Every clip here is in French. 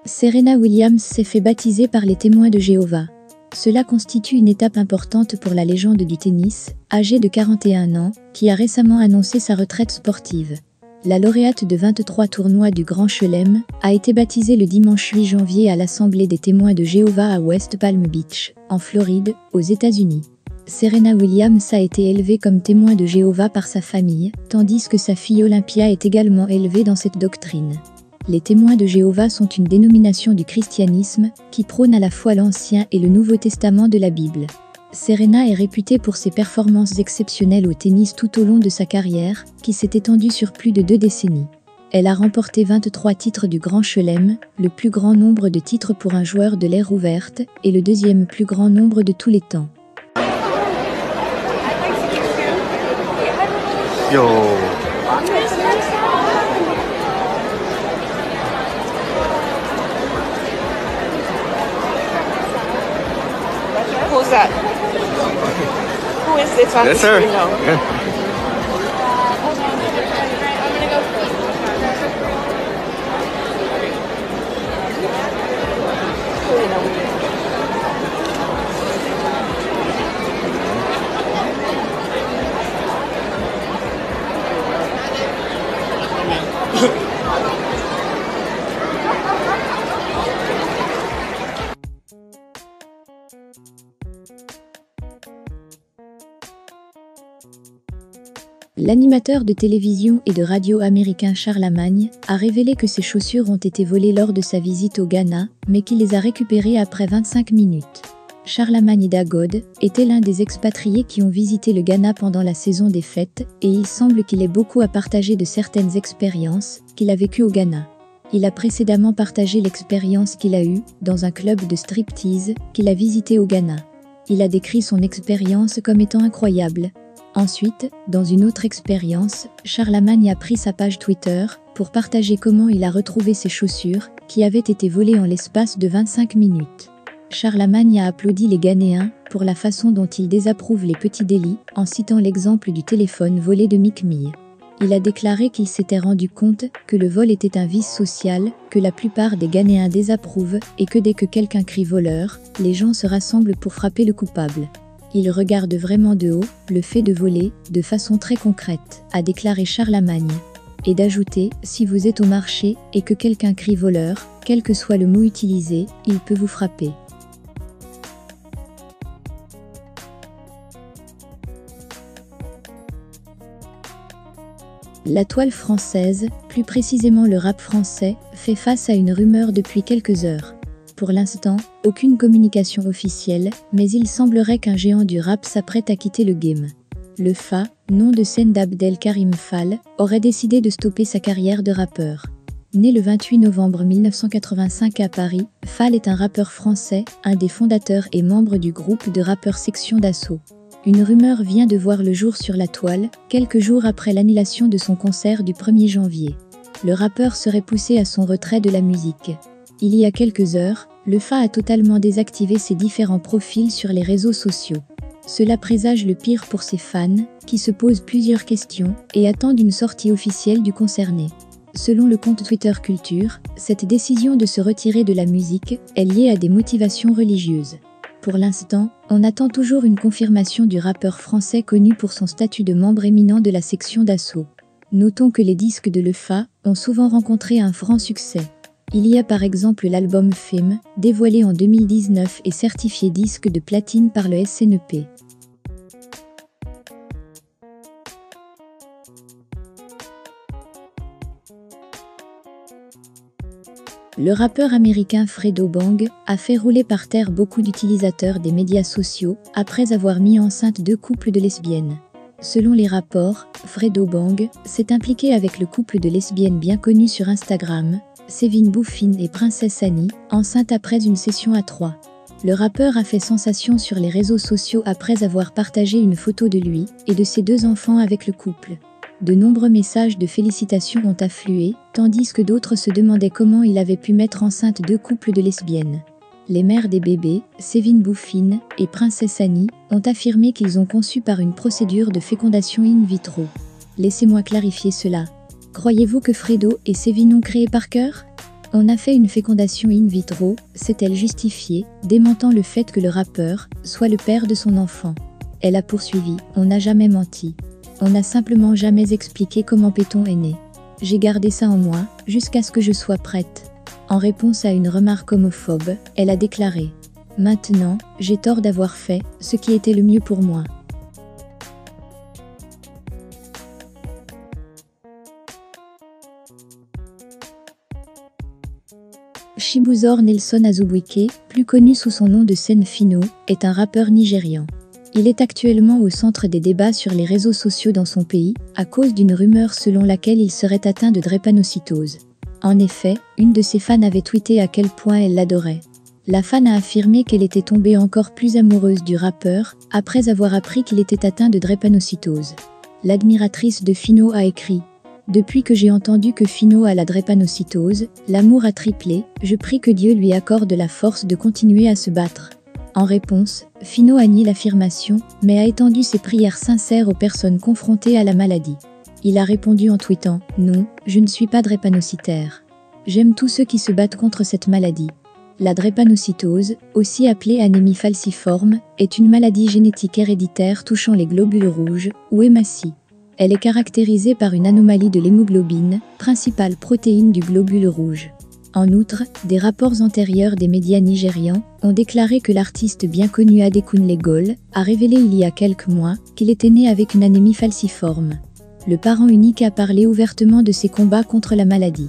Serena Williams s'est fait baptiser par les témoins de Jéhovah. Cela constitue une étape importante pour la légende du tennis, âgée de 41 ans, qui a récemment annoncé sa retraite sportive. La lauréate de 23 tournois du Grand Chelem a été baptisée le dimanche 8 janvier à l'Assemblée des témoins de Jéhovah à West Palm Beach, en Floride, aux États-Unis. Serena Williams a été élevée comme témoin de Jéhovah par sa famille, tandis que sa fille Olympia est également élevée dans cette doctrine. Les témoins de Jéhovah sont une dénomination du christianisme qui prône à la fois l'Ancien et le Nouveau Testament de la Bible. Serena est réputée pour ses performances exceptionnelles au tennis tout au long de sa carrière, qui s'est étendue sur plus de 2 décennies. Elle a remporté 23 titres du Grand Chelem, le plus grand nombre de titres pour un joueur de l'ère ouverte, et le deuxième plus grand nombre de tous les temps. Yo. Who's that? Who is this one? That's her. You know? Yeah. Hold on. I'm gonna go first. L'animateur de télévision et de radio américain Charlamagne a révélé que ses chaussures ont été volées lors de sa visite au Ghana, mais qu'il les a récupérées après 25 minutes. Charlamagne Dagod était l'un des expatriés qui ont visité le Ghana pendant la saison des fêtes, et il semble qu'il ait beaucoup à partager de certaines expériences qu'il a vécues au Ghana. Il a précédemment partagé l'expérience qu'il a eue dans un club de striptease qu'il a visité au Ghana. Il a décrit son expérience comme étant incroyable. Ensuite, dans une autre expérience, Charlamagne a pris sa page Twitter pour partager comment il a retrouvé ses chaussures, qui avaient été volées en l'espace de 25 minutes. Charlamagne a applaudi les Ghanéens pour la façon dont ils désapprouvent les petits délits, en citant l'exemple du téléphone volé de Mick Mill. Il a déclaré qu'il s'était rendu compte que le vol était un vice social, que la plupart des Ghanéens désapprouvent et que dès que quelqu'un crie voleur, les gens se rassemblent pour frapper le coupable. Il regarde vraiment de haut le fait de voler de façon très concrète, a déclaré Charlamagne. Et d'ajouter, si vous êtes au marché et que quelqu'un crie voleur, quel que soit le mot utilisé, il peut vous frapper. La toile française, plus précisément le rap français, fait face à une rumeur depuis quelques heures. Pour l'instant, aucune communication officielle, mais il semblerait qu'un géant du rap s'apprête à quitter le game. Le Fa, nom de scène d'Abdel Karim Fall, aurait décidé de stopper sa carrière de rappeur. Né le 28 novembre 1985 à Paris, Fall est un rappeur français, un des fondateurs et membre du groupe de rappeurs Section d'Assaut. Une rumeur vient de voir le jour sur la toile, quelques jours après l'annulation de son concert du 1er janvier. Le rappeur serait poussé à son retrait de la musique. Il y a quelques heures, le Fa a totalement désactivé ses différents profils sur les réseaux sociaux. Cela présage le pire pour ses fans, qui se posent plusieurs questions et attendent une sortie officielle du concerné. Selon le compte Twitter Culture, cette décision de se retirer de la musique est liée à des motivations religieuses. Pour l'instant, on attend toujours une confirmation du rappeur français connu pour son statut de membre éminent de la Section d'Assaut. Notons que les disques de Le Fa ont souvent rencontré un franc succès. Il y a par exemple l'album Fame, dévoilé en 2019 et certifié disque de platine par le SNEP. Le rappeur américain Fredo Bang a fait rouler par terre beaucoup d'utilisateurs des médias sociaux après avoir mis enceinte 2 couples de lesbiennes. Selon les rapports, Fredo Bang s'est impliqué avec le couple de lesbiennes bien connu sur Instagram, Sévin Bouffin et Princesse Annie, enceinte après une session à 3. Le rappeur a fait sensation sur les réseaux sociaux après avoir partagé une photo de lui et de ses 2 enfants avec le couple. De nombreux messages de félicitations ont afflué, tandis que d'autres se demandaient comment il avait pu mettre enceinte 2 couples de lesbiennes. Les mères des bébés, Sévin Bouffin et Princesse Annie, ont affirmé qu'ils ont conçu par une procédure de fécondation in vitro. Laissez-moi clarifier cela. Croyez-vous que Fredo et Sévin ont créé par cœur? On a fait une fécondation in vitro, s'est-elle justifiée, démentant le fait que le rappeur soit le père de son enfant. Elle a poursuivi, on n'a jamais menti. On n'a simplement jamais expliqué comment Péton est né. J'ai gardé ça en moi, jusqu'à ce que je sois prête. En réponse à une remarque homophobe, elle a déclaré « Maintenant, j'ai tort d'avoir fait ce qui était le mieux pour moi. » Chibuzor Nelson Azubuike, plus connu sous son nom de scène Phyno, est un rappeur nigérian. Il est actuellement au centre des débats sur les réseaux sociaux dans son pays, à cause d'une rumeur selon laquelle il serait atteint de drépanocytose. En effet, une de ses fans avait tweeté à quel point elle l'adorait. La fan a affirmé qu'elle était tombée encore plus amoureuse du rappeur, après avoir appris qu'il était atteint de drépanocytose. L'admiratrice de Phyno a écrit « Depuis que j'ai entendu que Phyno a la drépanocytose, l'amour a triplé, je prie que Dieu lui accorde la force de continuer à se battre. » En réponse, Phyno a nié l'affirmation, mais a étendu ses prières sincères aux personnes confrontées à la maladie. Il a répondu en tweetant « Non, je ne suis pas drépanocytaire. J'aime tous ceux qui se battent contre cette maladie. » La drépanocytose, aussi appelée anémie falciforme, est une maladie génétique héréditaire touchant les globules rouges, ou hématies. Elle est caractérisée par une anomalie de l'hémoglobine, principale protéine du globule rouge. En outre, des rapports antérieurs des médias nigérians ont déclaré que l'artiste bien connu Adekunle Gold a révélé il y a quelques mois qu'il était né avec une anémie falciforme. Le parent unique a parlé ouvertement de ses combats contre la maladie.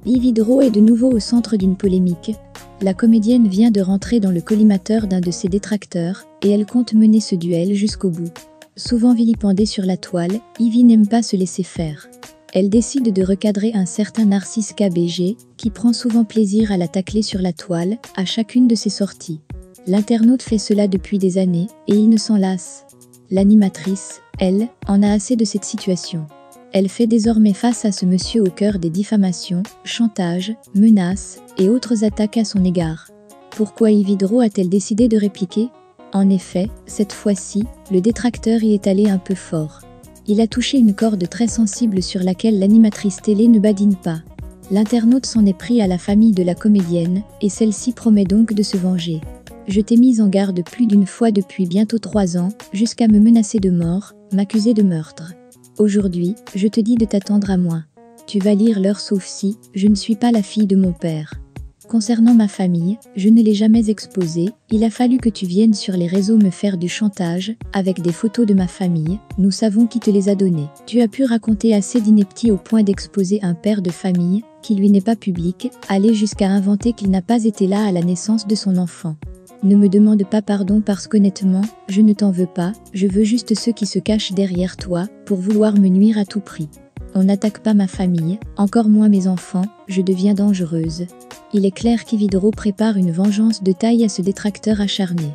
Yvidro est de nouveau au centre d'une polémique. La comédienne vient de rentrer dans le collimateur d'un de ses détracteurs, et elle compte mener ce duel jusqu'au bout. Souvent vilipendée sur la toile, Yvi n'aime pas se laisser faire. Elle décide de recadrer un certain Narcisse KBG, qui prend souvent plaisir à la tacler sur la toile, à chacune de ses sorties. L'internaute fait cela depuis des années, et il ne s'en lasse. L'animatrice, elle, en a assez de cette situation. Elle fait désormais face à ce monsieur au cœur des diffamations, chantages, menaces et autres attaques à son égard. Pourquoi Yvidro a-t-elle décidé de répliquer? En effet, cette fois-ci, le détracteur y est allé un peu fort. Il a touché une corde très sensible sur laquelle l'animatrice télé ne badine pas. L'internaute s'en est pris à la famille de la comédienne, et celle-ci promet donc de se venger. Je t'ai mise en garde plus d'une fois depuis bientôt 3 ans, jusqu'à me menacer de mort, m'accuser de meurtre. Aujourd'hui, je te dis de t'attendre à moi. Tu vas lire l'heure sauf si, je ne suis pas la fille de mon père. Concernant ma famille, je ne l'ai jamais exposée, il a fallu que tu viennes sur les réseaux me faire du chantage, avec des photos de ma famille, nous savons qui te les a données. Tu as pu raconter assez d'inepties au point d'exposer un père de famille, qui lui n'est pas public, aller jusqu'à inventer qu'il n'a pas été là à la naissance de son enfant. Ne me demande pas pardon parce qu'honnêtement, je ne t'en veux pas, je veux juste ceux qui se cachent derrière toi, pour vouloir me nuire à tout prix. On n'attaque pas ma famille, encore moins mes enfants, je deviens dangereuse. Il est clair qu'Yvidro prépare une vengeance de taille à ce détracteur acharné.